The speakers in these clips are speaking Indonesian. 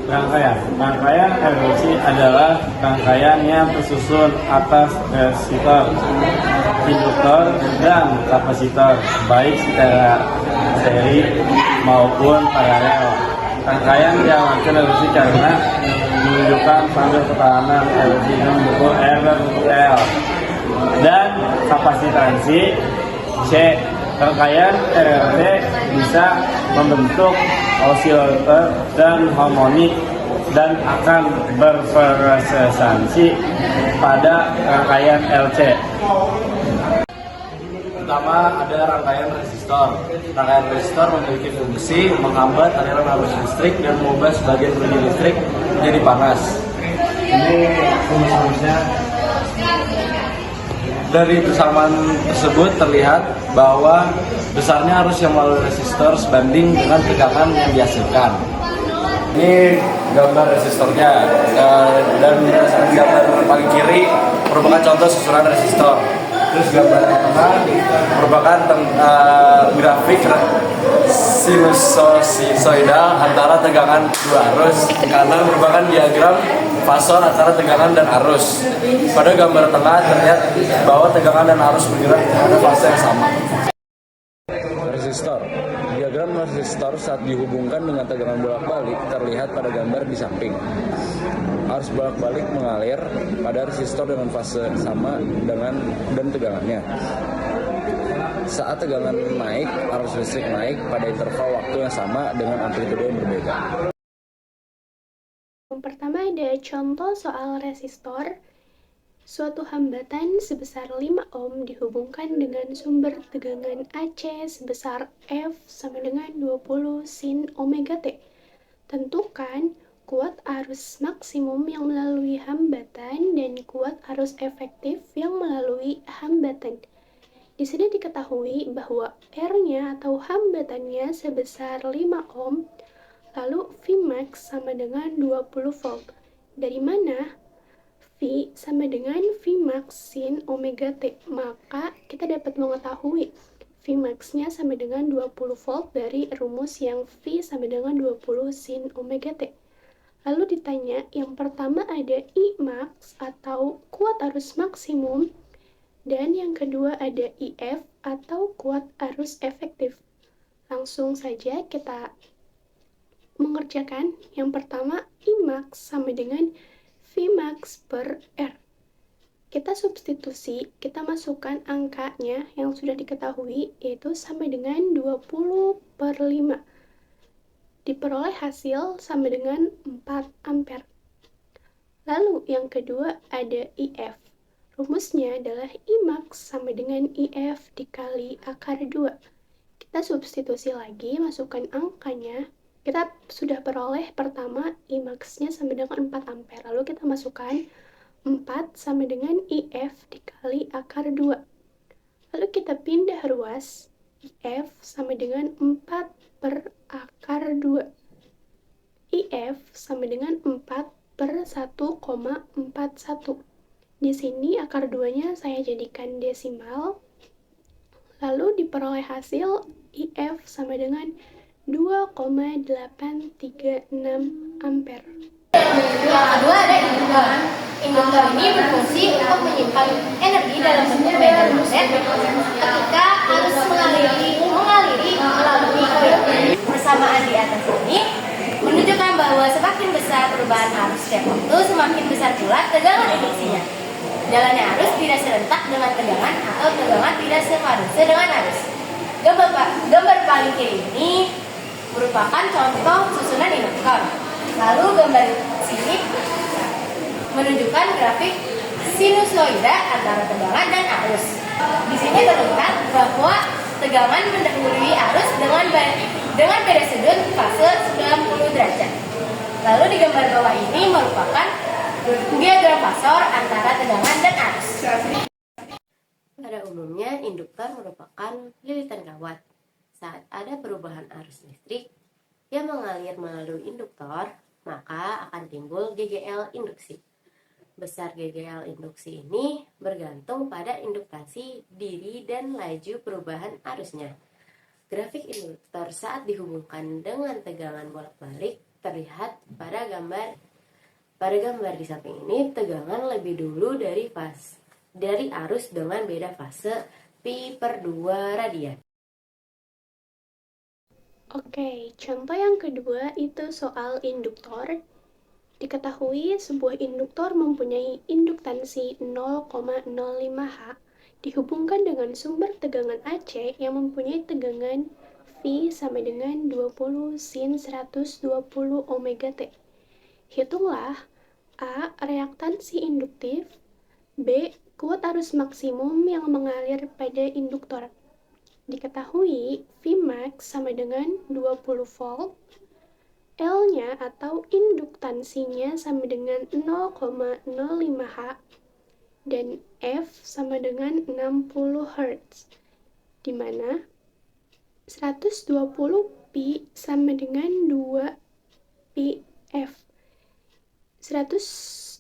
Rangkaian RLC adalah rangkaian yang tersusun atas resistor, induktor, dan kapasitor, baik secara seri maupun paralel. Rangkaian diamankan RLC karena menunjukkan panel ketahanan RLC dengan bentuk RL dan kapasitansi C. Rangkaian RLC bisa membentuk osilator dan harmonik dan akan berfrekuensi pada rangkaian LC. Pertama ada rangkaian resistor. Rangkaian resistor memiliki fungsi menghambat aliran arus listrik dan mengubah sebagian energi listrik menjadi panas. Ini fungsinya. Dari persamaan tersebut terlihat bahwa besarnya arus yang melalui resistor sebanding dengan tegangan yang dihasilkan. Ini gambar resistornya dan gambar paling kiri merupakan contoh susunan resistor. Terus gambar yang tengah merupakan grafik sinusoidal antara tegangan dua arus. Kanan merupakan diagram fasor antara tegangan dan arus. Pada gambar tengah terlihat bahwa tegangan dan arus bergerak pada fase yang sama. Resistor. Diagram resistor saat dihubungkan dengan tegangan bolak-balik terlihat pada gambar di samping. Arus bolak-balik mengalir pada resistor dengan fase sama dan tegangannya. Saat tegangan naik, arus listrik naik pada interval waktu yang sama dengan amplitude yang berbeda. Yang pertama ada contoh soal resistor. Suatu hambatan sebesar 5 ohm dihubungkan dengan sumber tegangan AC sebesar F sama dengan 20 sin omega T. Tentukan kuat arus maksimum yang melalui hambatan dan kuat arus efektif yang melalui hambatan. Di sini diketahui bahwa R-nya atau hambatannya sebesar 5 ohm, lalu Vmax sama dengan 20 volt. Dari mana? V sama dengan Vmax sin omega T. Maka kita dapat mengetahui Vmax-nya sama dengan 20 volt dari rumus yang V sama dengan 20 sin omega T. Lalu ditanya, yang pertama ada Imax atau kuat arus maksimum, dan yang kedua ada IF atau kuat arus efektif. Langsung saja kita mengerjakan. Yang pertama, Imax sama dengan Vmax per R. Kita substitusi, kita masukkan angkanya yang sudah diketahui, yaitu sama dengan 20 per 5. Diperoleh hasil sama dengan 4 ampere. Lalu yang kedua ada IF. Rumusnya adalah Imax sama dengan IF dikali akar 2. Kita substitusi lagi, masukkan angkanya. Kita sudah peroleh pertama Imax-nya sama dengan 4 ampere. Lalu kita masukkan 4 sama dengan IF dikali akar 2. Lalu kita pindah ruas, IF sama dengan 4 per akar 2. IF sama dengan 4 per 1,41. Di sini akar 2-nya saya jadikan desimal. Lalu diperoleh hasil IF sama dengan 2,836 ampere. Yang kedua ada induktor. Induktor ini berfungsi untuk menyimpan energi dalam bentuk medan magnet ketika arus mengaliri melalui koil. Persamaan di atas ini menunjukkan bahwa semakin besar perubahan arus setiap waktu, semakin besar pula tegangan induksinya. Jalannya arus tidak serentak dengan tegangan atau tegangan tidak sepadusi dengan arus. Gambar paling kiri ini merupakan contoh susunan induktor. Lalu gambar sini menunjukkan grafik sinusoida antara tegangan dan arus. Di sini terlihat bahwa tegangan mendahului arus dengan beda sudut fase 90 derajat. Lalu di gambar bawah ini merupakan diagram fasor antara tegangan dan arus. Pada umumnya, induktor merupakan lilitan kawat. Saat ada perubahan arus listrik yang mengalir melalui induktor, maka akan timbul GGL induksi. Besar GGL induksi ini bergantung pada induktasi diri dan laju perubahan arusnya. Grafik induktor saat dihubungkan dengan tegangan bolak-balik terlihat pada gambar di samping ini. Tegangan lebih dulu dari arus dengan beda fase pi/2 radian. Oke, contoh yang kedua itu soal induktor. Diketahui sebuah induktor mempunyai induktansi 0,05H dihubungkan dengan sumber tegangan AC yang mempunyai tegangan V sama dengan 20 sin 120 omega T. Hitunglah A. Reaktansi induktif, B. Kuat arus maksimum yang mengalir pada induktor. Diketahui Vmax sama dengan 20 volt, L-nya atau induktansinya sama dengan 0,05H, dan F sama dengan 60 Hz, di mana 120 pi sama dengan 2 pi F. 120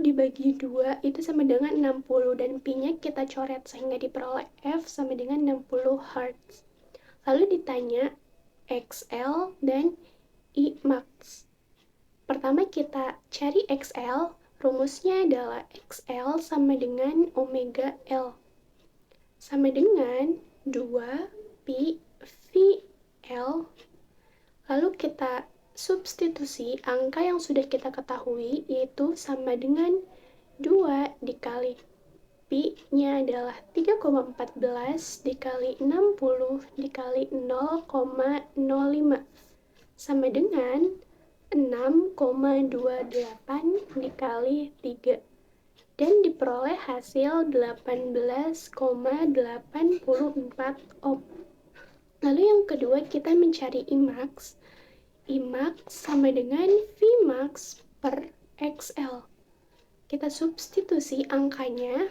dibagi 2 itu sama dengan 60, dan pi-nya kita coret sehingga diperoleh F sama dengan 60 Hz. Lalu ditanya XL dan Imax. Pertama kita cari XL, rumusnya adalah XL sama dengan omega L sama dengan 2 pi VL. Lalu kita substitusi angka yang sudah kita ketahui, yaitu sama dengan 2 dikali pi-nya adalah 3,14 dikali 60 dikali 0,05 sama dengan 6,28 dikali 3, dan diperoleh hasil 18,84 ohm. Lalu yang kedua kita mencari Imax. Imax sama dengan Vmax per XL. Kita substitusi angkanya.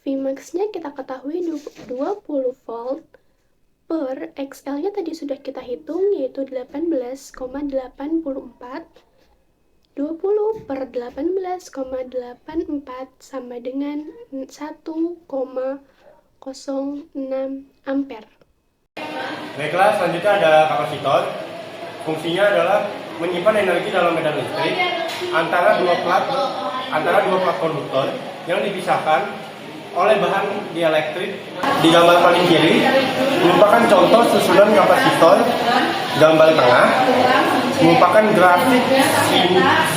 Vmax-nya kita ketahui 20 volt, per XL-nya tadi sudah kita hitung, yaitu 18,84. 20 per 18,84 sama dengan 1,06 ampere. Baiklah, selanjutnya ada kapasitor. Fungsinya adalah menyimpan energi dalam medan listrik antara dua plat konduktor yang dipisahkan oleh bahan dielektrik. Di gambar paling kiri merupakan contoh susunan kapasitor. Gambar tengah merupakan grafik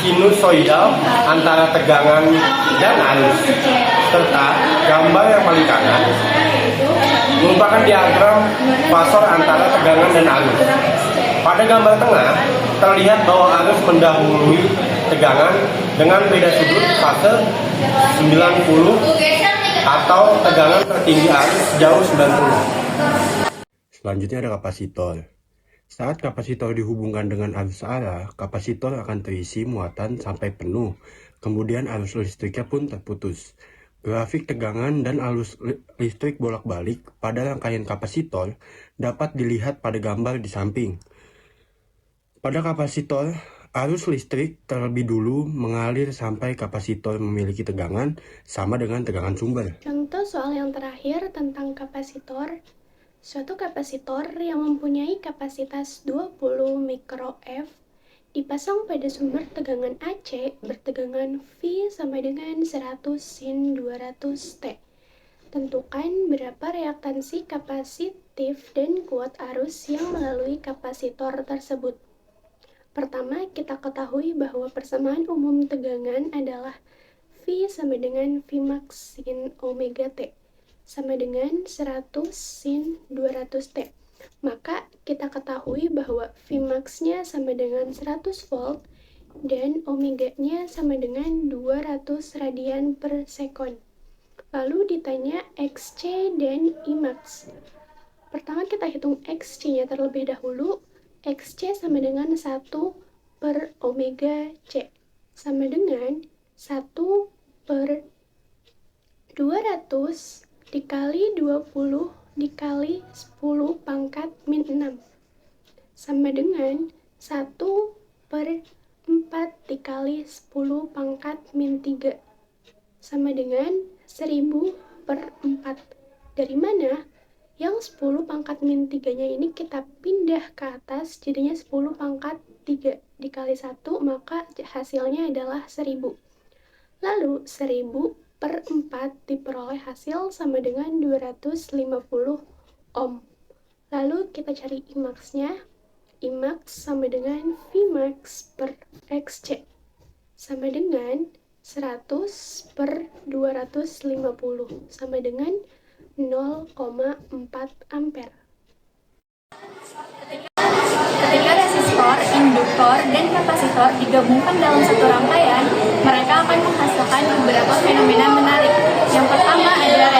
sinusoidal antara tegangan dan arus, serta gambar yang paling kanan merupakan diagram fasor antara tegangan dan arus. Pada gambar tengah terlihat bahwa arus mendahului tegangan dengan beda sudut fase 90 atau tegangan tertinggi arus jauh 90. Selanjutnya ada kapasitor. Saat kapasitor dihubungkan dengan arus arah, kapasitor akan terisi muatan sampai penuh, kemudian arus listriknya pun terputus. Grafik tegangan dan arus listrik bolak-balik pada rangkaian kapasitor dapat dilihat pada gambar di samping. Pada kapasitor, arus listrik terlebih dulu mengalir sampai kapasitor memiliki tegangan sama dengan tegangan sumber. Contoh soal yang terakhir tentang kapasitor. Suatu kapasitor yang mempunyai kapasitas 20 mikroF dipasang pada sumber tegangan AC bertegangan V sama dengan 100 sin 200T. Tentukan berapa reaktansi kapasitif dan kuat arus yang melalui kapasitor tersebut. Pertama, kita ketahui bahwa persamaan umum tegangan adalah V sama dengan Vmax sin omega T sama dengan 100 sin 200T. Maka kita ketahui bahwa Vmax-nya sama dengan 100 volt dan omega-nya sama dengan 200 radian per sekon. Lalu ditanya XC dan Imax. Pertama kita hitung XC-nya terlebih dahulu. XC sama dengan 1 per omega C sama dengan 1 per 200 dikali 20 dikali 10 pangkat min 6 sama dengan 1 per 4 dikali 10 pangkat min 3 sama dengan 1000 per 4. Dari mana? Yang 10 pangkat min 3 nya ini kita pindah ke atas, jadinya 10 pangkat 3 dikali 1, maka hasilnya adalah 1000. Lalu 1000 per 4 diperoleh hasil sama dengan 250 ohm. Lalu kita cari Imax-nya. Imax sama dengan Vmax per Xc sama dengan 100 per 250 sama dengan 0,4 ampere. Ketika resistor, induktor, dan kapasitor digabungkan dalam satu rangkaian, mereka akan menghasilkan beberapa fenomena menarik. Yang pertama adalah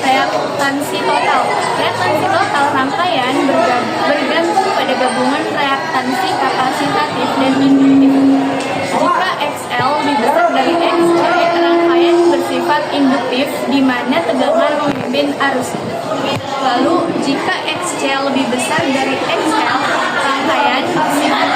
reaktansi total. Reaktansi total rangkaian bergantung pada gabungan reaktansi kapasitatif dan induktif. Jika XL lebih besar dari XC, rangkaian bersifat induktif di mana tegangan memimpin arus. Lalu, jika XC lebih besar dari XL, rangkaian bersifat